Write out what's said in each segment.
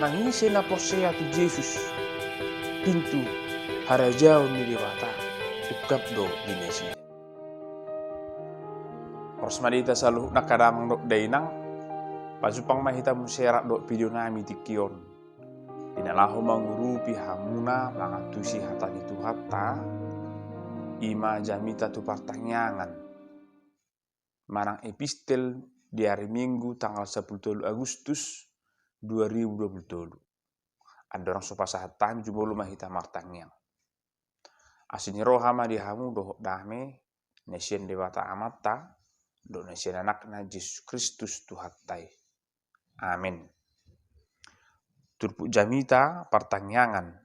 nangise na porsea tu Jesus pintu harajao ni dewata ukap do dinesi. Orsmadita salu nakadamang do dainang pasupang mahita muserak do video nami tikion. Dinalaho mangurupi hamuna mangatusi hatani tu hatta ima jamita tu pertanyaan. Marang epistel di hari Minggu tanggal 10 Agustus 2020. Ada orang sopa sahatan jumolo mahita martangyang. Asini rohama di hamu dohok dame nesien dewata amata do nesien anakna Yesus Kristus Tuhattai. Amin. Turpuk jamita pertanyaan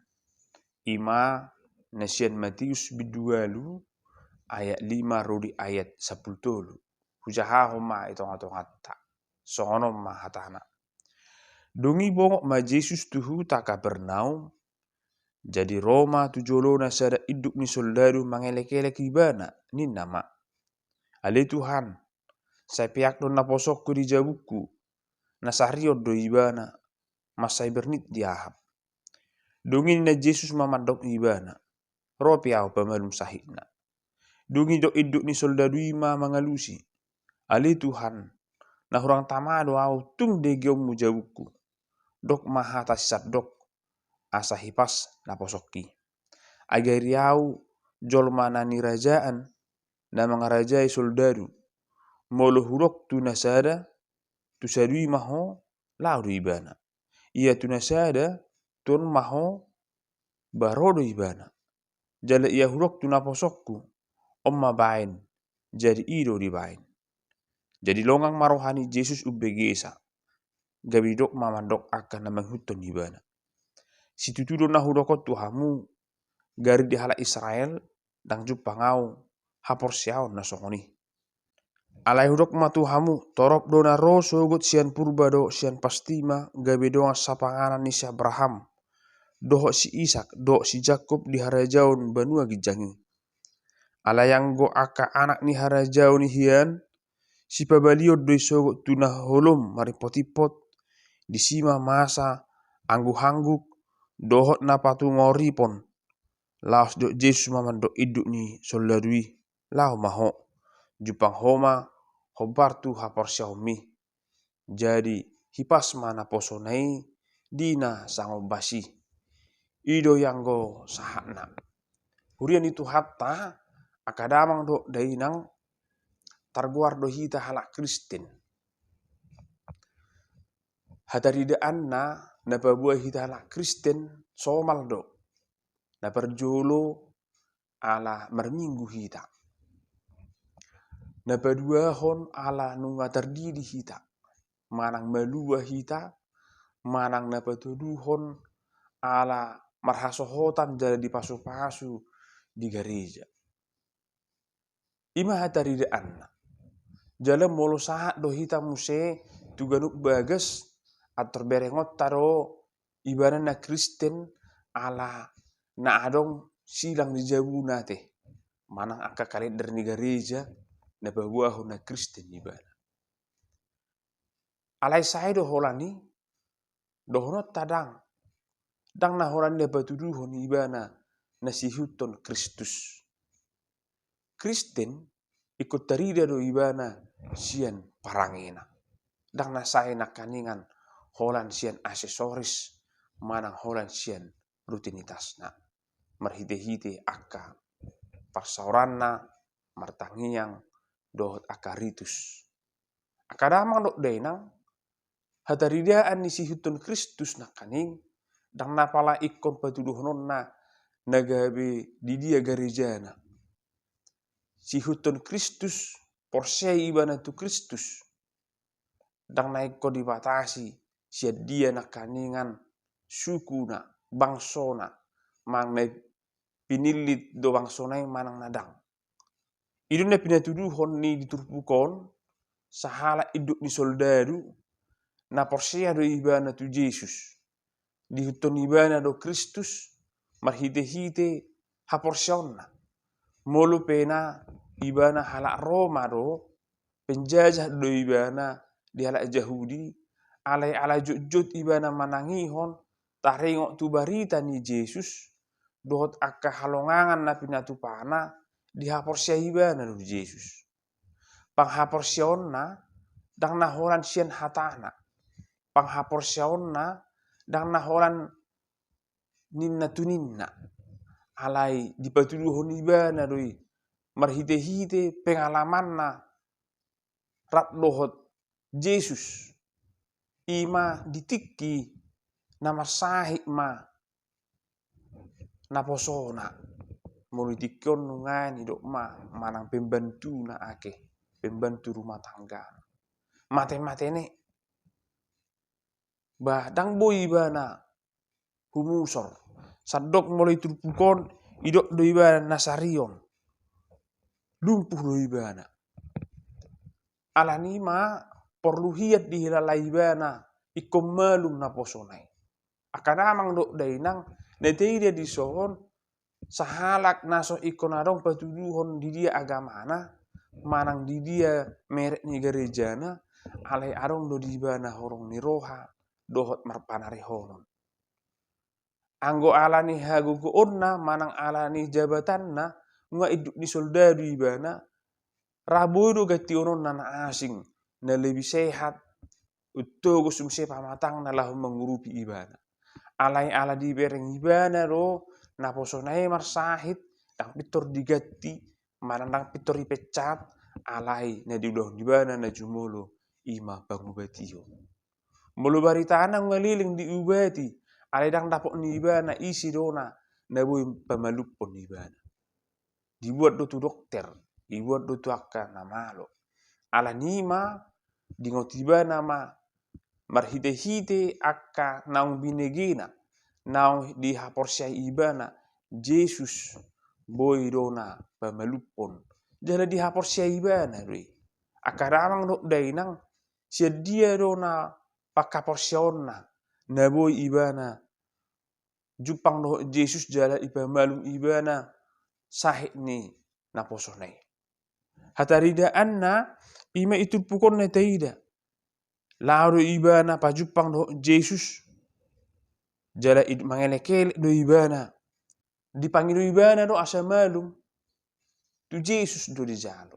ima nesien Matius bidualu ayat 5 rodi ayat 10. Hujaha homa itong-atong hatta. Songonom ma hatana. Dungi bongok ma Yesus tuhu tak Kapernaum. Jadi Roma tujolona sada iduk ni soldadu mangelek-elek ibana ni nama. Ale Tuhan, saya piak don naposokku di jabuku. Nasariot do ibana, masai bernit diahap. Dungi na Yesus mamadok ibana. Ropi au pamalum sahidna. Dungi do iduk ni soldadu ima mangalusi. Ale Tuhan, na hurang tamado au tung degiom mu jabuku. Dok maha tasisat dok asa hipas naposoki. Agar riau jol mana ni rajaan na mangarajai soldadu. Molo hurok tu nasada tu sadui maho laudu ibana. Ia tu nasada tun maho barodo ibana. Jala ia hurok tu naposokku omma bain jadi ido di bain. Jadi longang marohani Yesus ubegesa. Gabi dok mamandok akan na manghuton ibana. Situtudo na hudokot tuhamu gari di hala Israel dang jupangau hapor siaon na songoni. Alai hudok ma tuhamu torop do na ro sogot sian purba do sian pastima gabi doang sapanganan ni si Abraham. Dohok si Ishak, dohok si Jakob di harajaon banua gijangi. Alayang go aka anak ni harajaon ni hian si pabaliot do sogot tuna holom maripotipot. Di sima masa anggu-hangguk dohot na patu ngoripon. Laos do Yesus mamandok iduk ni soldadui. Lao maho. Jupang homa hobartu hapor siomi. Jadi hipas mana posonai dina sangobasi. Ido yang go sahakna. Hurian itu hatta akadamang do dainang targuar do hita halak Kristen. Hataridaan na napabuah hita halak Kristen somal do. Naparjolo ala marminggu hita. Napaduahon ala nunga terdiri hita. Manang malua hita. Manang napatuduhon ala marhasohotan jadi di pasu-pasu di gereja. Ima hataridaan na. Jalan molo sahat do hita muse tuganuk bagas atau berengot taro ibaran na Kristen ala na adong silang di jabu nate. Manang aka kalender ni gereja na babuaho na Kristen ibana. Alai saya do holani dohonot tadang. Dang na holani na batuduhon ibana na sihuton Kristus. Kristen ikut tarida do ibana sian parangena. Dang na saya na kaningan holan sian aksesoris manang holan sian rutinitasna. Marhite-hite akka parsauranna martangiang dohot akka ritus. Akadamang dok dainang hataridaan ni sihuton Kristus na kaning dang napala ikon patuduhonon na nagabe di dia garejana. Sihuton Kristus porsei ibana tu Kristus. Dang naik ko dibatasi siad dia na kaningan sukuna bangsona mang na pinilit do bangsona manang nadang. Idun na pinatuduhon ni diturpukon sahala iduk ni soldadu na porsea do ibana tu Yesus. Dihuton ibana do Kristus marhite-hite haporsionna. Molo pena ibana halak Roma do penjajah do ibana di halak Yahudi alai jujut ibana manangihon, tarengok tu barita ni Yesus, dohot akka halongangan na pinatupana, dihapor ibana ni Yesus. Panghapor sionna, dang naholan sian hatana. Panghapor sionna, dang naholan ninna tuninna. Alai dipatuluhon ibana doi, marhite-hite pengalaman na rat dohot Yesus. Ima ditikki nama sahik ma naposona monitikon nungan hidup manang pembantu na ake, pembantu rumah tangga. Mate-mate ne bah dang boy bana humusor sadok mulai turpukon idok doi bana nasarion lumpuh doi bana alanima perlu hiat dihilalai bana ikom malum naposonai akan amang dok dainang netei dia disohon sahalak naso ikonarong patuduhon di dia agamana manang di dia merek ni gerejana alai arong do di bana horong ni roha dohot marpanari honon anggo alani hagu ko onna manang alani jabatanna nga iduk di soldadu ibana rabodo gati onon nana asing na lebih sehat uttogo sumse pamatang na lahu mengurupi ibana alai ala di bereng ibana ro naposonai marsahit dang pitor digatti manang dang pitor ipecat alai na diudah ibana na jumolo ima bangubatio mulu baritana ngaliling diubati alai dang dapok ni ibana isi dona na boy pamalupon ibana dibuat do tu dokter dibuat do tu akka namalo ala nima dingotiba nama marhite-hite akka naung binegena naung dihaporsai ibana Yesus boy dona pamalupon jala dihaporsai ibana doi akaramang dok dainang sedia dona pakaporsionna na boy ibana jupang do Yesus jala ipamalum ibana sahik ni naposonai hatarida anna ima itu pukon na taida lauro ibana pajupang do Yesus jala mangelekele do ibana dipanggil ibana do asa malum tu Yesus do di jalo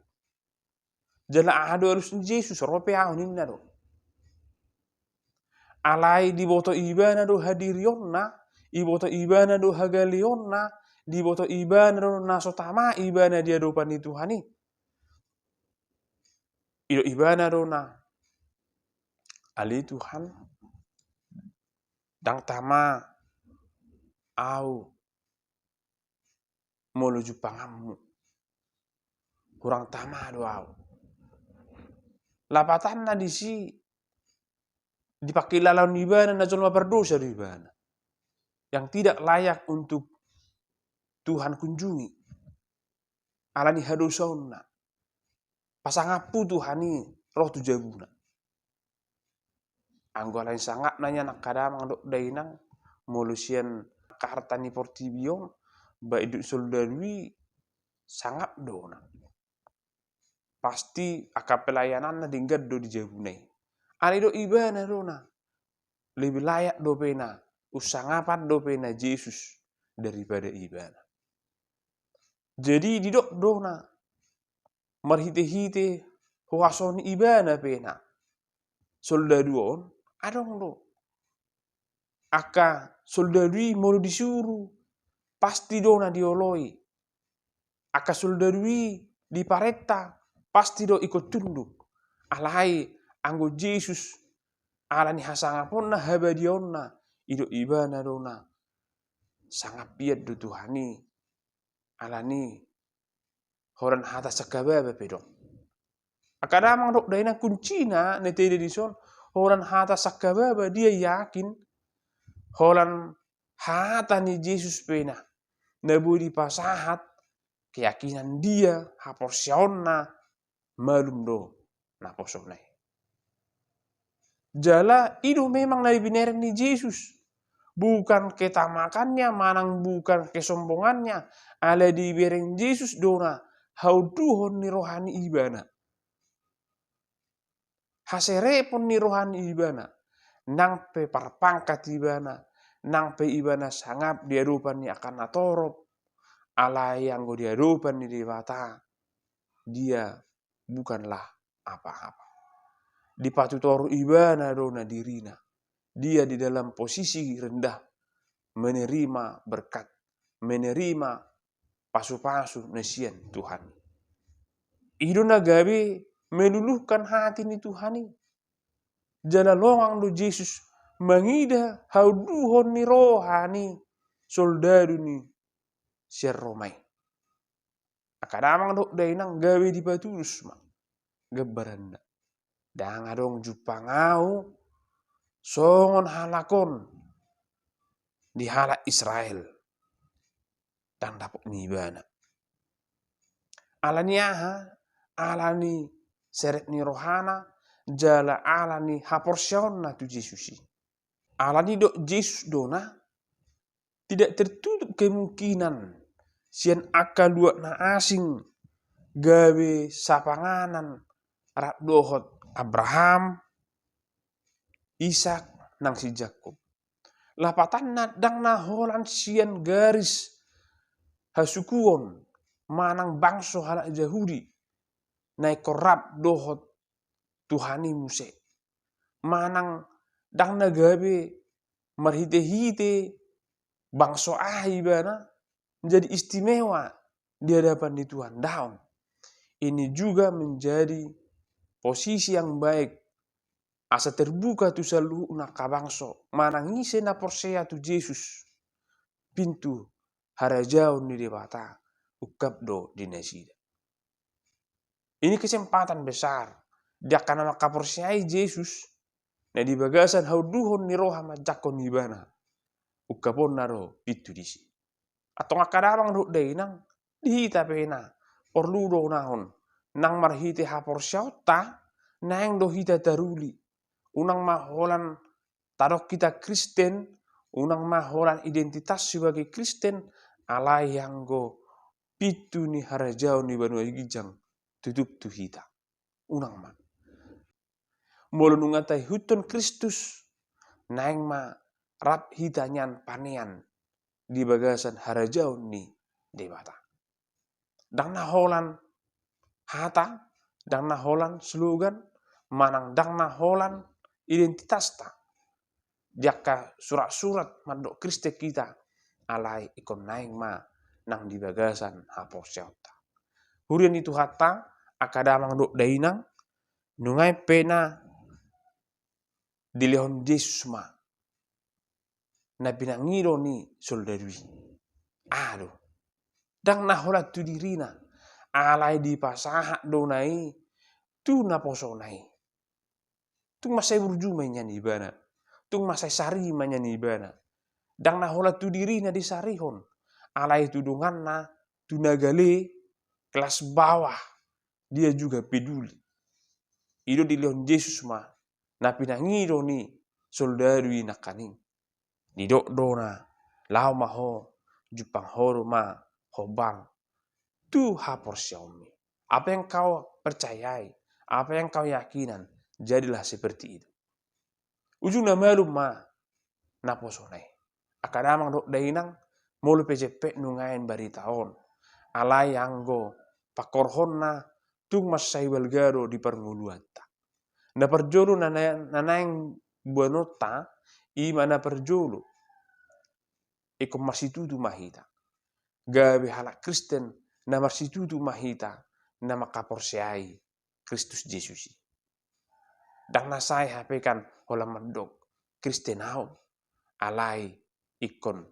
jala ado harus Yesus rope ninna do alai di boto ibana do hadirionna iboto ibana do hagalionna di boto ibana do nasotama ibana dia do pani Tuhani ido ibana do na ali Tuhan dang tama au moluju pangamu kurang tama do au lapatan na disi dipakai lawan ibana na jolma berdosa do ibana yang tidak layak untuk Tuhan kunjungi alani hadosonna pasangapu Tuhani roh tu jabuna anggo lain sangat nanya nak kadamang dok dainang molusian kartani portibiong ba iduk soldadui sangat dona pasti aka pelayanan na dinggat do di jabunai ali do ibana dona lebih layak do pena usangapan do pena Yesus daripada ibana jadi didok dona marhite-hite huasoni ibana pena soldaduon adong do aka soldadui mau disuruh pasti dona dioloi aka soldadui di paretta pasti do ikut tunduk alai anggo Yesus alani hasangaponna habadionna ido ibana dona sangat piat do Tuhani alani horan hata sakababa pedong akadamang dok daina kuncina netede dison horan hata sakababa dia yakin horan hata ni Yesus pena nabudi pasahat keyakinan dia haporsionna malum do naposonai jala itu memang dari bineren ni Yesus bukan ketamakannya manang bukan kesombongannya ala di bereng Yesus dona hauduhon ni rohani ibana haserepon ni rohani ibana nang pe parpangkat ibana, nang pe ibana sangap diarupan ni akan atorop, ala yang go diarupan ni dewata, dia bukanlah apa-apa. Di patutoru ibana dona dirina, dia di dalam posisi rendah, menerima berkat, menerima pasu-pasu nesian Tuhan. Idona gabe meluluhkan hati ni Tuhan. Jana longang do Yesus mangida hauduhon ni rohani soldadu ni siar Romai. Akadamang do dainang gawe di Paturus ma gebaranda. Dang adong jupangau songon halakon di halak Israel dan dapat nibana. Alani aha, alani seret ni rohana, jala alani haporsion na tu Yesusi. Alani do Yesus dona tidak tertutup kemungkinan sian akal dua na asing gawe sapanganan rat dohot Abraham, Ishak nang si Jakob. Lapatan na dang na holan sian garis hasukuon manang bangso halak Yahudi naik korab dohot Tuhani Muse. Manang dang na gawe marhite-hite bangso ahibana menjadi istimewa di hadapan di Tuhan daun. Ini juga menjadi posisi yang baik. Asa terbuka tu selalu nak kabangso. Manangise na porsea tu Yesus. Pintu harajau ni dewata. Ukap do dinasida. Ini kesempatan besar. Dia karena makaporseai Yesus. Na di bagasan hauduhon ni roha majakon ibana. Ukapon naro pintu disi. Atau ngakadamang do dainang. Dihita pena. Perlu do nahon. Nang marhite haporseau ta. Nang do hita taruli. Unang maholan tarok kita Kristen, unang maholan identitas sebagai Kristen, alai yang go pitu ni harajau ni banua gijang tutup tu hita. Unang ma. Molon ungatai huton Kristus, naeng ma rap hita nyan panean di bagasan harajau ni dewata. Dang naholan hata, dang naholan slogan, manang dang naholan identitas ta. Jaka surat-surat mandok Kristen kita alai ikon naing ma nang di bagasan haporseau ta. Hurian itu hatta akadamang dok dainang nungai pena dilehon Yesus ma. Na pinangiro ni soldadui. Aduh. Dang naholat tu dirina alai di pasaha donai tu naposonai. Tung masai berjumai nyanyi ibana. Tung masai sari nyanyi ibana. Dang nahola tu diri na disarihon. Alai tudungan na tu nagale kelas bawah. Dia juga peduli. Ido di leon Yesus ma. Na pinangido ni soldadui nakaning. Di dok dona. Lau maho. Jupang horo ma. Hobang. Tu haporsiaumi. Apa yang kau percayai. Apa yang kau yakinan. Jadilah seperti itu. Ujung na malum ma naposonai. Akadamang dok dainang mulu pecepek nungain baritaon. Alai anggo pakorhon na tung masai walgaro di permuluanta. Na perjolo nanaing buanota i mana perjolo. Iko masitutu mahita. Gawe halak Kristen na masitutu mahita na makaporseai Kristus Yesusi. Dan nasai hapekan hola mandok Kristen hau alai ikon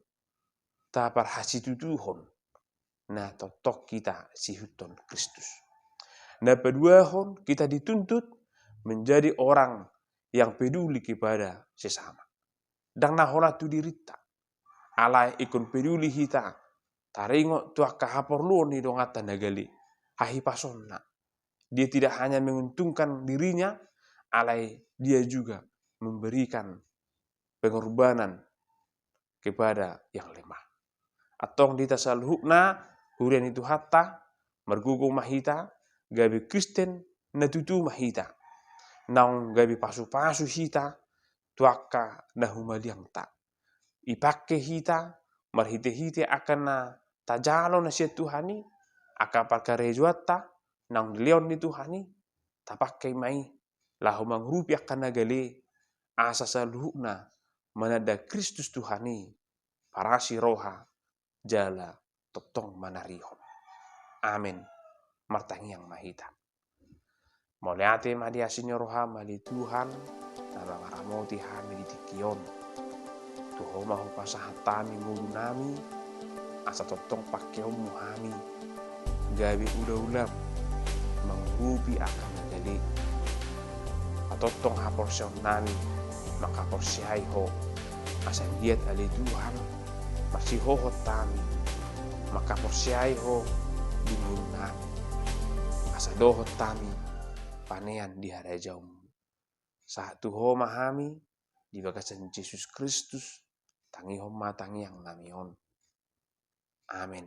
tapar hasitutuhon na totok kita sihuton Kristus. Na peduahon kita dituntut menjadi orang yang peduli kepada sesama. Dan nahola tu dirita alai ikon peduli hita taringo tuak kahaporluon ni dongata nagali hahipasonna. Dia tidak hanya menguntungkan dirinya, alai dia juga memberikan pengorbanan kepada yang lemah. Atong dita salhukna hurian itu hatta mergugung mahita gabi Kristen na tutu mahita. Naung gabi pasu-pasu hita tuaka na humaliang ta. Ipake hita, marhite-hite akan na tajalo na siya Tuhani, akan parkarejuat ta, nang leon ni Tuhani, tapakai mai, lahu mangrupi akan nagale, asa saluhna, manada Kristus Tuhani, parasi roha, jala, totong manarihon. Amin. Martangiang mahita. Moleate madiasini roha mali Tuhan, na mangaramoti hami di tikion. Tuho mahu pasahatami ngulu nami, asa totong pakeom muhami, gabi udah-udah, mangrupi akan nagale. Atotong haporsion nami, maka porsiai ho, asa diet ali Tuhan, masih hohot tami, maka porsiai ho, bingung nami, asa dohot tami, panean di hari jauh. Saat Tuho mahami, di bagasan Yesus Kristus, tangi homa tangi yang namion. Amin.